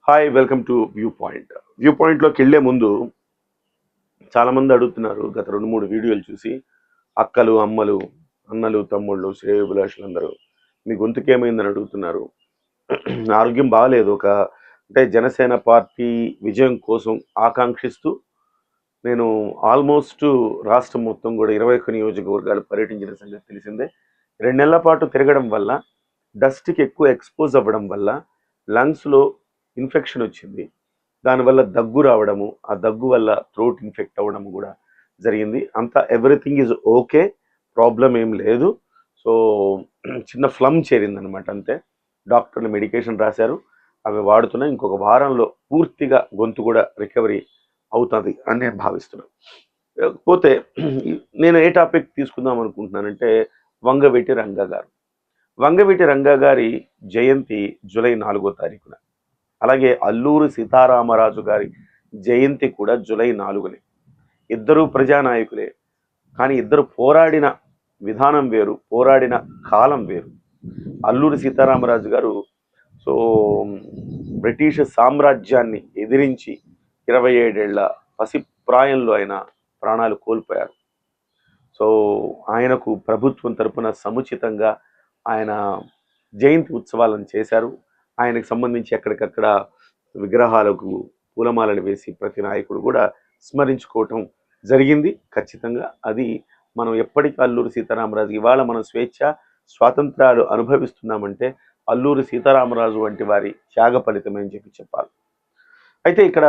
Hi welcome to view point. View పాయింట్లోకి వెళ్ళే ముందు చాలామంది అడుగుతున్నారు గత 2-3 వీడియోలు చూసి, అక్కలు, అమ్మలు, అన్నలు, తమ్ముళ్ళు, శ్రేయోభిలాషులందరూ మీ గొంతుకేమైందని అడుగుతున్నారు. ఆరోగ్యం బాగాలేదు. అంటే జనసేన పార్టీ విజయం కోసం ఆకాంక్షిస్తూ నేను ఆల్మోస్ట్ రాష్ట్రం మొత్తం కూడా 21 నియోజకవర్గాలు పర్యటించిన సంగతి తెలిసిందే. 2 నెలల పాటు తిరగడం వల్ల, డస్ట్‌కి ఎక్కువ ఎక్స్‌పోజ్ అవ్వడం వల్ల లంగ్స్‌లో ఇన్ఫెక్షన్ వచ్చింది. దానివల్ల దగ్గు రావడము, ఆ దగ్గు వల్ల థ్రోట్ ఇన్ఫెక్ట్ అవ్వడం కూడా జరిగింది. అంతా ఎవ్రీథింగ్ ఈజ్ ఓకే. ప్రాబ్లమ్ ఏం లేదు. సో చిన్న ఫ్లమ్ చేరిందనమాట అంతే. డాక్టర్లు మెడికేషన్ రాశారు. అవి వాడుతున్నా. ఇంకొక వారంలో పూర్తిగా గొంతు కూడా రికవరీ అవుతుంది అని నేను భావిస్తున్నాను. పోతే నేను ఏ టాపిక్ తీసుకుందాం అనుకుంటున్నానంటే వంగవీటి రంగా గారు. వంగవీటి రంగా గారి జయంతి జూలై 4వ తారీఖున. అలాగే అల్లూరి సీతారామరాజు గారి జయంతి కూడా జూలై 4నే. ఇద్దరు ప్రజానాయకులే. కానీ ఇద్దరు పోరాడిన విధానం వేరు, పోరాడిన కాలం వేరు. అల్లూరి సీతారామరాజు గారు సో బ్రిటిష్ సామ్రాజ్యాన్ని ఎదిరించి 27 ఏళ్ల పసిప్రాయంలో ఆయన ప్రాణాలు కోల్పోయారు. సో ఆయనకు ప్రభుత్వం తరపున సముచితంగా ఆయన జయంతి ఉత్సవాలను చేశారు. ఆయనకు సంబంధించి ఎక్కడికక్కడ విగ్రహాలకు పూలమాలలు వేసి ప్రతి నాయకుడు కూడా స్మరించుకోవటం జరిగింది. ఖచ్చితంగా అది మనం ఎప్పటికీ అల్లూరి సీతారామరాజు ఇవాళ మనం స్వాతంత్రాలు అనుభవిస్తున్నామంటే అల్లూరి సీతారామరాజు వంటి వారి త్యాగ ఫలితమే అని చెప్పాలి. అయితే ఇక్కడ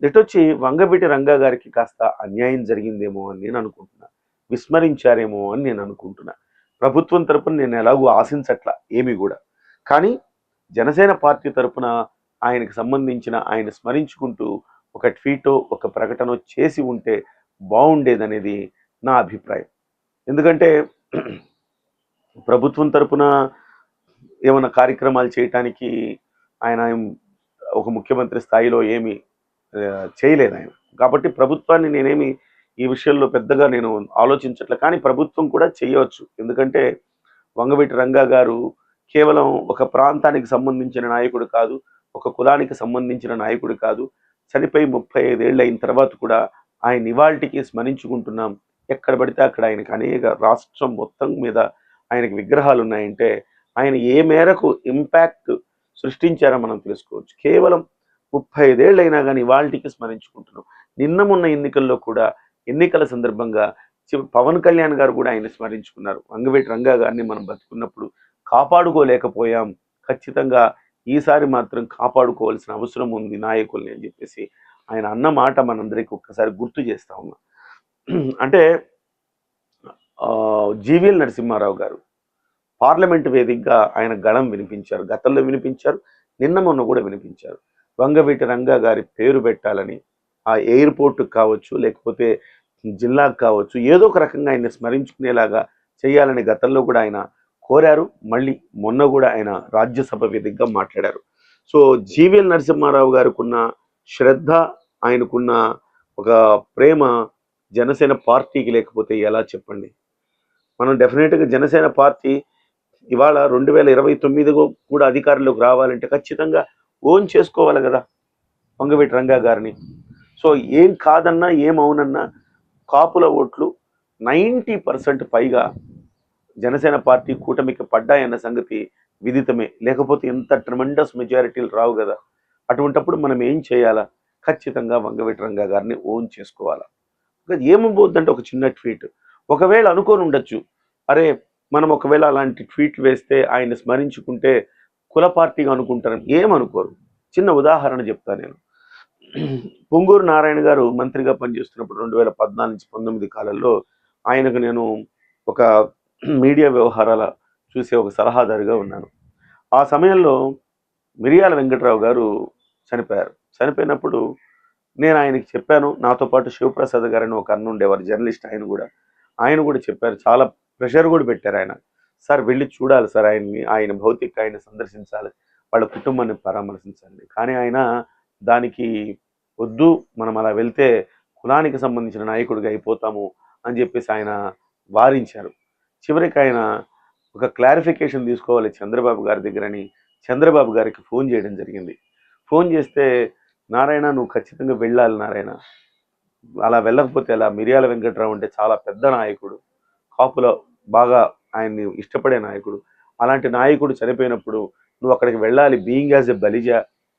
ఎటొచ్చి వంగవీటి రంగా గారికి కాస్త అన్యాయం జరిగిందేమో అని నేను అనుకుంటున్నా. విస్మరించారేమో అని నేను అనుకుంటున్నా. ప్రభుత్వం తరపున నేను ఎలాగూ ఆశించట్లా ఏమి కూడా. కానీ జనసేన పార్టీ తరపున ఆయనకు సంబంధించిన ఆయన స్మరించుకుంటూ ఒక ట్వీటో ఒక ప్రకటన చేసి ఉంటే బాగుండేదనేది నా అభిప్రాయం. ఎందుకంటే ప్రభుత్వం తరపున ఏమైనా కార్యక్రమాలు చేయటానికి ఆయన ఒక ముఖ్యమంత్రి స్థాయిలో ఏమి చేయలేదు ఆయన. కాబట్టి ప్రభుత్వాన్ని నేనేమి ఈ విషయంలో పెద్దగా నేను ఆలోచించట్లే. కానీ ప్రభుత్వం కూడా చేయవచ్చు. ఎందుకంటే వంగవీటి రంగా గారు కేవలం ఒక ప్రాంతానికి సంబంధించిన నాయకుడు కాదు, ఒక కులానికి సంబంధించిన నాయకుడు కాదు. చనిపోయి 35 ఏళ్ళు అయిన తర్వాత కూడా ఆయన ఇవాల్టికి స్మరించుకుంటున్నాం. ఎక్కడ పడితే అక్కడ ఆయనకు అనేక రాష్ట్రం మొత్తం మీద ఆయనకి విగ్రహాలు ఉన్నాయంటే ఆయన ఏ మేరకు ఇంపాక్ట్ సృష్టించారో మనం తెలుసుకోవచ్చు. కేవలం 35 ఏళ్ళు అయినా కానీ ఇవాల్టికి స్మరించుకుంటున్నాం. నిన్న మొన్న ఎన్నికల్లో కూడా ఎన్నికల సందర్భంగా పవన్ కళ్యాణ్ గారు కూడా ఆయన స్మరించుకున్నారు. వంగవీటి రంగా గారిని మనం బతుకున్నప్పుడు కాపాడుకోలేకపోయాం. ఖచ్చితంగా ఈసారి మాత్రం కాపాడుకోవాల్సిన అవసరం ఉంది నాయకుల్ని అని చెప్పేసి ఆయన అన్న మాట మనందరికీ ఒక్కసారి గుర్తు చేస్తా ఉన్నా. అంటే జీవీఎల్ నరసింహారావు గారు పార్లమెంటు వేదికగా ఆయన గళం వినిపించారు. గతంలో వినిపించారు, నిన్న మొన్న కూడా వినిపించారు. వంగవీటి రంగా గారి పేరు పెట్టాలని ఆ ఎయిర్పోర్టుకు కావచ్చు, లేకపోతే జిల్లాకు కావచ్చు, ఏదో ఒక రకంగా ఆయన్ని స్మరించుకునేలాగా చేయాలని గతంలో కూడా ఆయన కోరారు. మళ్ళీ మొన్న కూడా ఆయన రాజ్యసభ వేదికగా మాట్లాడారు. సో జీవీఎల్ నరసింహారావు గారికి ఉన్న శ్రద్ధ, ఆయనకున్న ఒక ప్రేమ జనసేన పార్టీకి లేకపోతే ఎలా చెప్పండి? మనం డెఫినెట్గా జనసేన పార్టీ ఇవాళ 2029 కూడా అధికారంలోకి రావాలంటే ఖచ్చితంగా ఓన్ చేసుకోవాలి కదా వంగవీటి రంగా గారిని. సో ఏం కాదన్నా ఏం అవునన్నా కాపుల ఓట్లు 90% పైగా జనసేన పార్టీ కూటమికి పడ్డాయన్న సంగతి విదితమే. లేకపోతే ఎంత ట్రెమెండస్ మెజారిటీలు రావు కదా. అటువంటప్పుడు మనం ఏం చేయాలా? ఖచ్చితంగా వంగవీటి రంగా గారిని ఓన్ చేసుకోవాలా. ఏమబోద్దంటే ఒక చిన్న ట్వీట్ ఒకవేళ అనుకోని ఉండొచ్చు, అరే మనం ఒకవేళ అలాంటి ట్వీట్లు వేస్తే ఆయన స్మరించుకుంటే కుల పార్టీగా అనుకుంటారు. ఏమనుకోరు. చిన్న ఉదాహరణ చెప్తా నేను. పొంగూరు నారాయణ గారు మంత్రిగా పనిచేస్తున్నప్పుడు 2014 నుంచి 19 కాలంలో ఆయనకు నేను ఒక మీడియా వ్యవహారాల చూసే ఒక సలహాదారుగా ఉన్నాను. ఆ సమయంలో మిరియాల వెంకట్రావు గారు చనిపోయారు. చనిపోయినప్పుడు నేను ఆయనకి చెప్పాను. నాతో పాటు శివప్రసాద్ గారని ఒక అన్న ఉండేవారు, జర్నలిస్ట్. ఆయన కూడా చెప్పారు. చాలా ప్రెషర్ కూడా పెట్టారు ఆయన. సార్ వెళ్ళి చూడాలి సార్ ఆయన్ని, ఆయన భౌతిక ఆయన సందర్శించాలి, వాళ్ళ కుటుంబాన్ని పరామర్శించాలి. కానీ ఆయన దానికి వద్దు, మనం అలా వెళ్తే కులానికి సంబంధించిన నాయకుడిగా అయిపోతాము అని చెప్పేసి ఆయన వారించారు. చివరికి ఆయన ఒక క్లారిఫికేషన్ తీసుకోవాలి చంద్రబాబు గారి దగ్గరని చంద్రబాబు గారికి ఫోన్ చేయడం జరిగింది. ఫోన్ చేస్తే నారాయణ నువ్వు ఖచ్చితంగా వెళ్ళాలి నారాయణ, అలా వెళ్ళకపోతే అలా. మిర్యాల వెంకట్రావు అంటే చాలా పెద్ద నాయకుడు, కాపులో బాగా ఆయన్ని ఇష్టపడే నాయకుడు. అలాంటి నాయకుడు చనిపోయినప్పుడు నువ్వు అక్కడికి వెళ్ళాలి, being as a Balija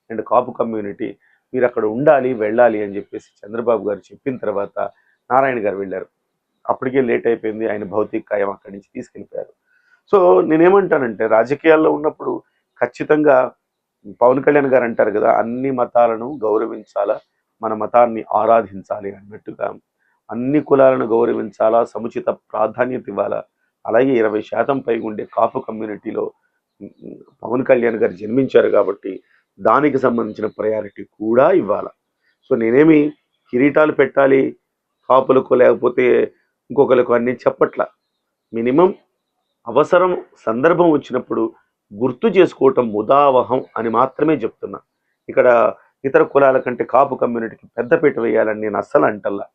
and Kapu community మీరు అక్కడ ఉండాలి, వెళ్ళాలి అని చెప్పేసి చంద్రబాబు గారు చెప్పిన తర్వాత నారాయణ గారు వెళ్ళారు. అప్పటికే లేట్ అయిపోయింది, ఆయన భౌతిక కాయం అక్కడి నుంచి తీసుకెళ్ళిపోయారు. సో నేనేమంటానంటే రాజకీయాల్లో ఉన్నప్పుడు ఖచ్చితంగా పవన్ కళ్యాణ్ గారు అంటారు కదా, అన్ని మతాలను గౌరవించాలా, మన మతాన్ని ఆరాధించాలి అన్నట్టుగా అన్ని కులాలను గౌరవించాలా, సముచిత ప్రాధాన్యత ఇవ్వాలా. అలాగే 20% పైగా ఉండే కాపు కమ్యూనిటీలో పవన్ కళ్యాణ్ గారు జన్మించారు కాబట్టి దానికి సంబంధించిన ప్రయారిటీ కూడా ఇవ్వాలి. సో నేనేమి కిరీటాలు పెట్టాలి కాపులకు లేకపోతే ఇంకొకరికి అన్ని చెప్పట్ల. మినిమం అవసరం సందర్భం వచ్చినప్పుడు గుర్తు చేసుకోవటం ముదావహం అని మాత్రమే చెప్తున్నా. ఇక్కడ ఇతర కులాల కంటే కాపు కమ్యూనిటీకి పెద్దపీట వేయాలని నేను అస్సలు అంటల్లా.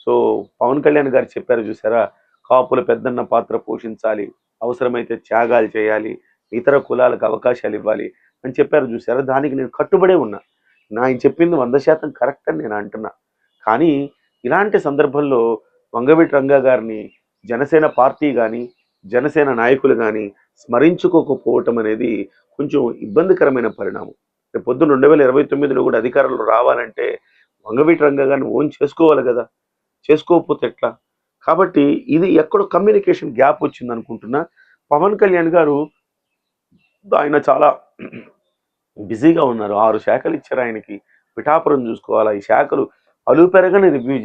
సో పవన్ కళ్యాణ్ గారు చెప్పారు చూసారా, కాపుల పెద్దన్న పాత్ర పోషించాలి, అవసరమైతే త్యాగాలు చేయాలి, ఇతర కులాలకు అవకాశాలు ఇవ్వాలి అని చెప్పారు చూసారా, దానికి నేను కట్టుబడే ఉన్నా. ఆయన చెప్పింది 100% కరెక్ట్ అని నేను అంటున్నా. కానీ ఇలాంటి సందర్భంలో వంగవీటి రంగా గారిని జనసేన పార్టీ కానీ జనసేన నాయకులు కానీ స్మరించుకోకపోవటం అనేది కొంచెం ఇబ్బందికరమైన పరిణామం. రేపు పొద్దున్న 2029లో కూడా అధికారంలో రావాలంటే వంగవీటి రంగా గారిని ఓన్ చేసుకోవాలి కదా, చేసుకోకపోతే ఎట్లా? కాబట్టి ఇది ఎక్కడో కమ్యూనికేషన్ గ్యాప్ వచ్చింది అనుకుంటున్నా. పవన్ కళ్యాణ్ గారు ఆయన చాలా బిజీగా ఉన్నారు. 6 శాఖలు ఇచ్చారు ఆయనకి, పిఠాపురం చూసుకోవాలా, ఈ శాఖలు అలుపెరగని రివ్యూ